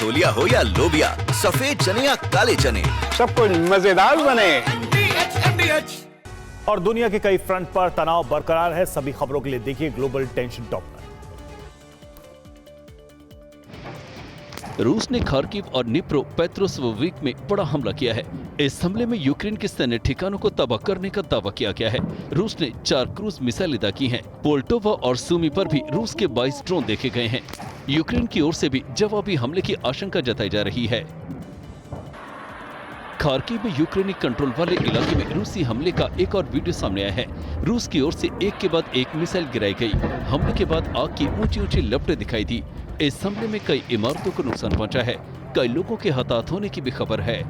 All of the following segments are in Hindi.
छोलिया हो या लोबिया, सफेद चने या काले चने, सब कुछ मजेदार बने। और दुनिया के कई फ्रंट पर तनाव बरकरार है। सभी खबरों के लिए देखिए ग्लोबल टेंशन टॉप पर। रूस ने खार्किव और निप्रो पेट्रोस्लाविक में बड़ा हमला किया है। इस हमले में यूक्रेन के सैन्य ठिकानों को तबाह करने का दावा किया गया है। रूस ने 4 क्रूज मिसाइल अदा की हैं। पोल्टोवा और सूमी पर भी रूस के 22 ड्रोन देखे गए हैं। यूक्रेन की ओर से भी जवाबी हमले की आशंका जताई जा रही है। खार्किव में यूक्रेनी कंट्रोल वाले इलाके में रूसी हमले का एक और वीडियो सामने आया है। रूस की ओर से एक के बाद एक मिसाइल गिराई गई। हमले के बाद आग की ऊंची लपटें दिखाई दी। इस हमले में कई इमारतों को नुकसान पहुंचा है। कई लोगों के हताहत होने की भी खबर है।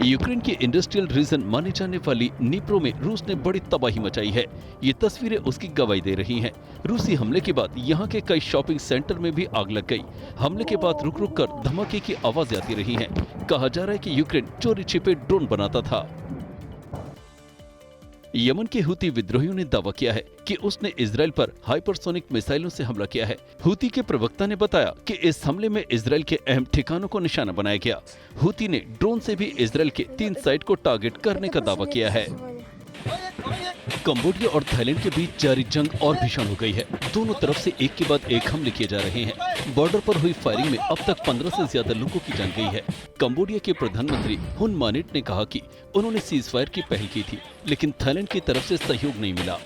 यूक्रेन की इंडस्ट्रियल रीजन माने जाने वाली निप्रो में रूस ने बड़ी तबाही मचाई है। ये तस्वीरें उसकी गवाही दे रही हैं। रूसी हमले के बाद यहाँ के कई शॉपिंग सेंटर में भी आग लग गई। हमले के बाद रुक कर धमाके की आवाज आती रही है। कहा जा रहा है कि यूक्रेन चोरी छिपे ड्रोन बनाता था। यमन के हुती विद्रोहियों ने दावा किया है कि उसने इजराइल पर हाइपरसोनिक मिसाइलों से हमला किया है। हुती के प्रवक्ता ने बताया कि इस हमले में इजराइल के अहम ठिकानों को निशाना बनाया गया। हुती ने ड्रोन से भी इजराइल के 3 साइट को टारगेट करने का दावा किया है। कंबोडिया और थाईलैंड के बीच जारी जंग और भीषण हो गई है। दोनों तरफ से एक के बाद एक हमले किए जा रहे हैं। बॉर्डर पर हुई फायरिंग में अब तक 15 से ज्यादा लोगों की जान गई है। कंबोडिया के प्रधानमंत्री हुन मानेट ने कहा कि उन्होंने सीज फायर की पहल की थी, लेकिन थाईलैंड की तरफ से सहयोग नहीं मिला।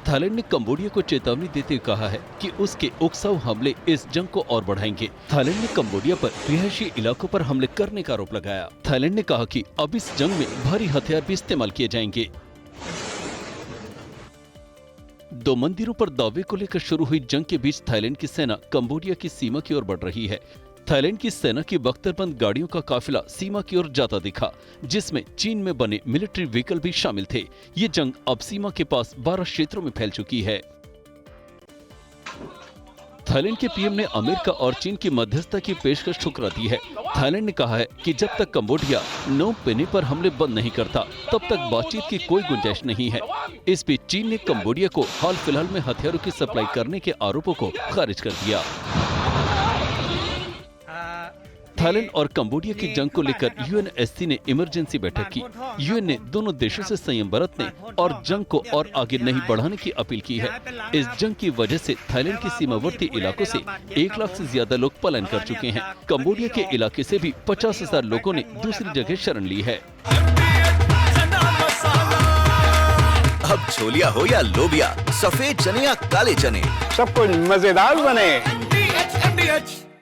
थाईलैंड ने कंबोडिया को चेतावनी देते हुए कहा है कि उसके उकसाऊ हमले इस जंग को और बढ़ाएंगे। थाईलैंड ने कंबोडिया पर रिहायशी इलाकों पर हमले करने का आरोप लगाया। थाईलैंड ने कहा कि अब इस जंग में भारी हथियार भी इस्तेमाल किए जाएंगे। 2 मंदिरों पर दावे को लेकर शुरू हुई जंग के बीच थाईलैंड की सेना कंबोडिया की सीमा की ओर बढ़ रही है। थाईलैंड की सेना की बख्तरबंद गाड़ियों का काफिला सीमा की ओर जाता दिखा, जिसमें चीन में बने मिलिट्री व्हीकल भी शामिल थे। ये जंग अब सीमा के पास 12 क्षेत्रों में फैल चुकी है। थाईलैंड के पीएम ने अमेरिका और चीन की मध्यस्थता की पेशकश ठुकरा दी है। थाईलैंड ने कहा है कि जब तक कंबोडिया नोम पेनी पर हमले बंद नहीं करता, तब तक बातचीत की कोई गुंजाइश नहीं है। इस बीच चीन ने कंबोडिया को हाल फिलहाल में हथियारों की सप्लाई करने के आरोपों को खारिज कर दिया। थाईलैंड और कंबोडिया की जंग को लेकर यूएनएससी ने इमरजेंसी बैठक की। यूएन ने दोनों देशों से संयम बरतने और जंग को और आगे नहीं बढ़ाने की अपील की है। इस जंग की वजह से थाईलैंड के सीमावर्ती इलाकों से 1 लाख से ज्यादा लोग पलायन कर चुके हैं। कंबोडिया के इलाके से भी 50,000 लोगों ने दूसरी जगह शरण ली है। अब छोलिया हो या लोबिया, सफेद चने या काले चने, सब कुछ मजेदार बने।